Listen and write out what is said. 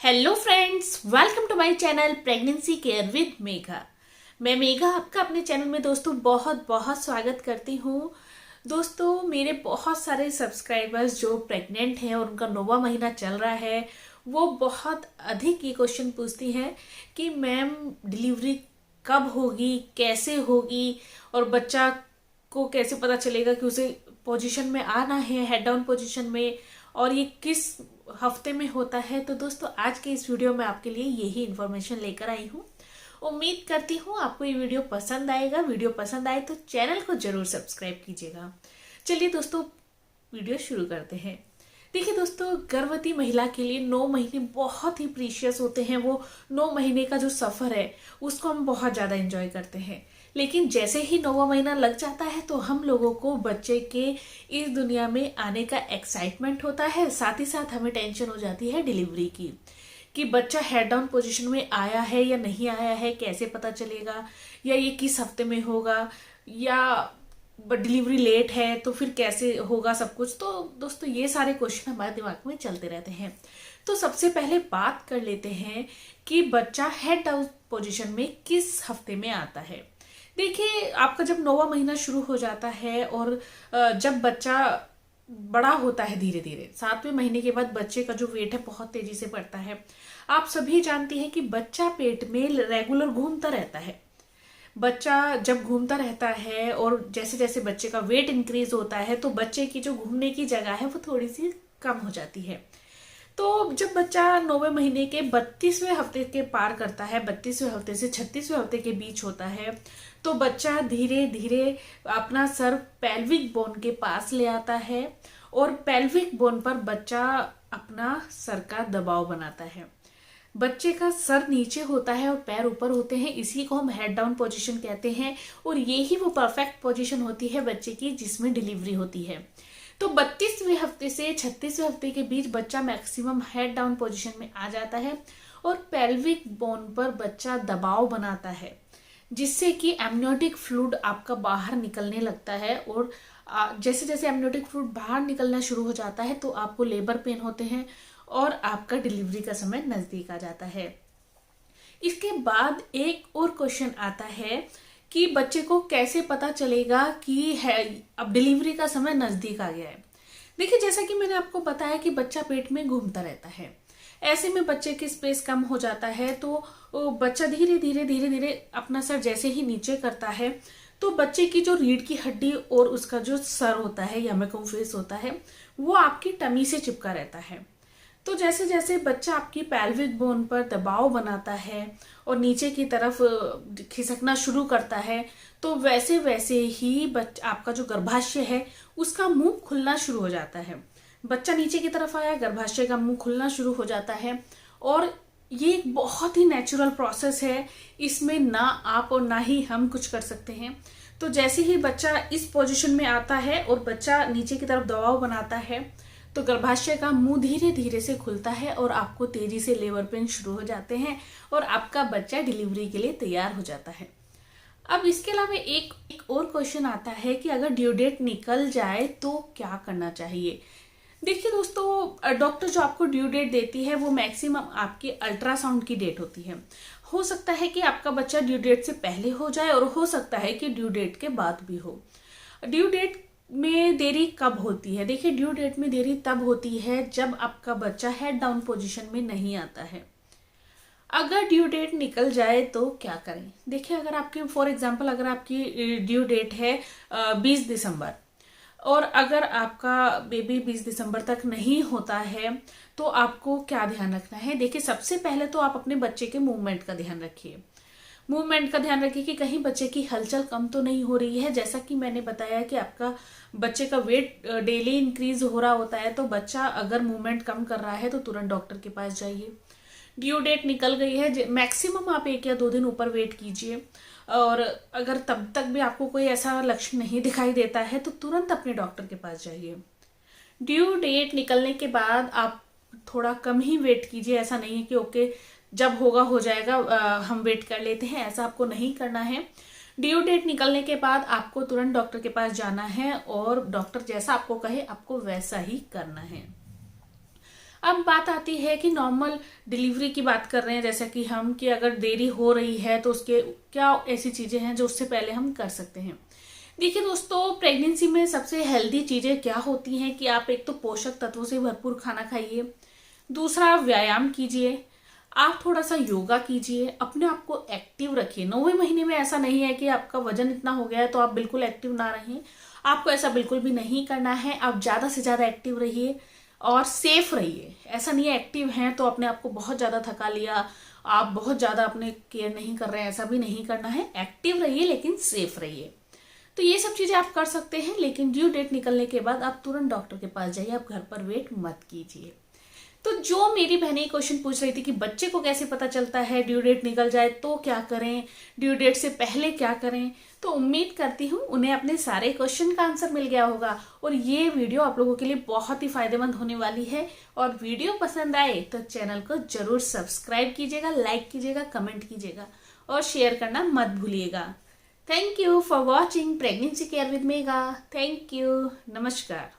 Hello friends, welcome to my channel pregnancy care with Megha. मैं मेघा आपका अपने चैनल में दोस्तों बहुत बहुत स्वागत करती हूँ। दोस्तों, मेरे बहुत सारे सब्सक्राइबर्स जो प्रेग्नेंट हैं और उनका 9वां महीना चल रहा है, वो बहुत अधिक ये क्वेश्चन पूछती हैं कि मैम डिलीवरी कब होगी, कैसे होगी और बच्चा को कैसे पता चलेगा कि उसे पोजीशन में आना है, हेड डाउन पोजीशन में, और ये किस हफ्ते में होता है। तो दोस्तों, आज के इस वीडियो में आपके लिए यही इन्फॉर्मेशन लेकर आई हूँ। उम्मीद करती हूँ आपको ये वीडियो पसंद आएगा। वीडियो पसंद आए तो चैनल को जरूर सब्सक्राइब कीजिएगा। चलिए दोस्तों, वीडियो शुरू करते हैं। देखिए दोस्तों, गर्भवती महिला के लिए 9 महीने बहुत ही प्रीशियस होते हैं। वो 9 महीने का जो सफर है उसको हम बहुत ज्यादा एंजॉय करते हैं। लेकिन जैसे ही 9वां महीना लग जाता है तो हम लोगों को बच्चे के इस दुनिया में आने का एक्साइटमेंट होता है, साथ ही साथ हमें टेंशन हो जाती है डिलीवरी की कि बच्चा हेड डाउन पोजीशन में आया है या नहीं आया है, कैसे पता चलेगा, या ये किस हफ्ते में होगा, या डिलीवरी लेट है तो फिर कैसे होगा सब कुछ। तो दोस्तों, ये सारे क्वेश्चन हमारे दिमाग में चलते रहते हैं। तो सबसे पहले बात कर लेते हैं कि बच्चा हेड डाउन पोजीशन में किस हफ्ते में आता है। देखिए, आपका जब 9वां महीना शुरू हो जाता है और जब बच्चा बड़ा होता है धीरे धीरे, 7वें महीने के बाद बच्चे का जो वेट है बहुत तेजी से बढ़ता है। आप सभी जानती हैं कि बच्चा पेट में रेगुलर घूमता रहता है। बच्चा जब घूमता रहता है और जैसे जैसे बच्चे का वेट इंक्रीज होता है तो बच्चे की जो घूमने की जगह है वो थोड़ी सी कम हो जाती है। तो जब बच्चा 9वें महीने के 32वें हफ्ते के पार करता है, 32वें हफ्ते से 36वें हफ्ते के बीच होता है, तो बच्चा धीरे धीरे अपना सर पेल्विक बोन के पास ले आता है और पेल्विक बोन पर बच्चा अपना सर का दबाव बनाता है। बच्चे का सर नीचे होता है और पैर ऊपर होते हैं, इसी को हम हेड डाउन पोजीशन कहते हैं। और ये ही वो परफेक्ट पोजीशन होती है बच्चे की जिसमें डिलीवरी होती है। तो 32वें हफ्ते से 36वें हफ्ते के बीच बच्चा मैक्सिमम हेड डाउन पोजीशन में आ जाता है और पेल्विक बोन पर बच्चा दबाव बनाता है, जिससे कि एमनियोटिक फ्लूइड आपका बाहर निकलने लगता है। और जैसे जैसे एमनियोटिक फ्लूइड बाहर निकलना शुरू हो जाता है तो आपको लेबर पेन होते हैं और आपका डिलीवरी का समय नजदीक आ जाता है। इसके बाद एक और क्वेश्चन आता है कि बच्चे को कैसे पता चलेगा कि है अब डिलीवरी का समय नजदीक आ गया है। देखिए, जैसा कि मैंने आपको बताया कि बच्चा पेट में घूमता रहता है, ऐसे में बच्चे की स्पेस कम हो जाता है। तो बच्चा धीरे धीरे धीरे धीरे अपना सर जैसे ही नीचे करता है तो बच्चे की जो रीढ़ की हड्डी और उसका जो सर होता है या मैकम फेस होता है वो आपकी टमी से चिपका रहता है। तो जैसे जैसे बच्चा आपकी पेल्विक बोन पर दबाव बनाता है और नीचे की तरफ खिसकना शुरू करता है, तो वैसे वैसे ही आपका जो गर्भाशय है उसका मुंह खुलना शुरू हो जाता है। बच्चा नीचे की तरफ आया, गर्भाशय का मुंह खुलना शुरू हो जाता है। और ये एक बहुत ही नेचुरल प्रोसेस है, इसमें ना आप और ना ही हम कुछ कर सकते हैं। तो जैसे ही बच्चा इस पोजीशन में आता है और बच्चा नीचे की तरफ दबाव बनाता है तो गर्भाशय का मुंह धीरे धीरे से खुलता है और आपको तेजी से लेबर पेन शुरू हो जाते हैं और आपका बच्चा डिलीवरी के लिए तैयार हो जाता है। अब इसके अलावा एक और क्वेश्चन आता है कि अगर ड्यू डेट निकल जाए तो क्या करना चाहिए। देखिए दोस्तों, डॉक्टर जो आपको ड्यू डेट देती है वो मैक्सिमम आपके अल्ट्रासाउंड की डेट होती है। हो सकता है कि आपका बच्चा ड्यू डेट से पहले हो जाए और हो सकता है कि ड्यू डेट के बाद भी हो। ड्यू डेट में देरी कब होती है? देखिए, ड्यू डेट में देरी तब होती है जब आपका बच्चा हेड डाउन पोजीशन में नहीं आता है। अगर ड्यू डेट निकल जाए तो क्या करें? देखिए, अगर आपकी फॉर एग्जांपल अगर आपकी ड्यू डेट है 20 दिसंबर और अगर आपका बेबी 20 दिसंबर तक नहीं होता है तो आपको क्या ध्यान रखना है। देखिए, सबसे पहले तो आप अपने बच्चे के मूवमेंट का ध्यान रखिए। मूवमेंट का ध्यान रखिए कि कहीं बच्चे की हलचल कम तो नहीं हो रही है। जैसा कि मैंने बताया कि आपका बच्चे का वेट डेली इंक्रीज हो रहा होता है, तो बच्चा अगर मूवमेंट कम कर रहा है तो तुरंत डॉक्टर के पास जाइए। ड्यू डेट निकल गई है, मैक्सिमम आप 1 या 2 दिन ऊपर वेट कीजिए। और अगर तब तक भी आपको कोई ऐसा लक्षण नहीं दिखाई देता है तो तुरंत अपने डॉक्टर के पास जाइए। ड्यू डेट निकलने के बाद आप थोड़ा कम ही वेट कीजिए। ऐसा नहीं है कि ओके जब होगा हो जाएगा, हम वेट कर लेते हैं, ऐसा आपको नहीं करना है। ड्यू डेट निकलने के बाद आपको तुरंत डॉक्टर के पास जाना है और डॉक्टर जैसा आपको कहे आपको वैसा ही करना है। अब बात आती है कि नॉर्मल डिलीवरी की बात कर रहे हैं जैसा कि हम, कि अगर देरी हो रही है तो उसके क्या ऐसी चीज़ें हैं जो उससे पहले हम कर सकते हैं। देखिए दोस्तों, प्रेगनेंसी में सबसे हेल्दी चीज़ें क्या होती हैं कि आप एक तो पोषक तत्वों से भरपूर खाना खाइए, दूसरा व्यायाम कीजिए, आप थोड़ा सा योगा कीजिए, अपने आप को एक्टिव रखिए। 9वें महीने में ऐसा नहीं है कि आपका वजन इतना हो गया है तो आप बिल्कुल एक्टिव ना रहें, आपको ऐसा बिल्कुल भी नहीं करना है। आप ज़्यादा से ज़्यादा एक्टिव रहिए और सेफ रहिए। ऐसा नहीं है एक्टिव हैं तो अपने आप को बहुत ज़्यादा थका लिया, आप बहुत ज़्यादा अपने केयर नहीं कर रहे हैं, ऐसा भी नहीं करना है। एक्टिव रहिए लेकिन सेफ रहिए। तो ये सब चीज़ें आप कर सकते हैं, लेकिन ड्यू डेट निकलने के बाद आप तुरंत डॉक्टर के पास जाइए, आप घर पर वेट मत कीजिए। तो जो मेरी बहनें क्वेश्चन पूछ रही थी कि बच्चे को कैसे पता चलता है ड्यू डेट निकल जाए तो क्या करें, ड्यू डेट से पहले क्या करें, तो उम्मीद करती हूँ उन्हें अपने सारे क्वेश्चन का आंसर मिल गया होगा और ये वीडियो आप लोगों के लिए बहुत ही फायदेमंद होने वाली है। और वीडियो पसंद आए तो चैनल को जरूर सब्सक्राइब कीजिएगा, लाइक कीजिएगा, कमेंट कीजिएगा और शेयर करना मत भूलिएगा। Thank you for watching pregnancy care with Megha. Thank you. नमस्कार।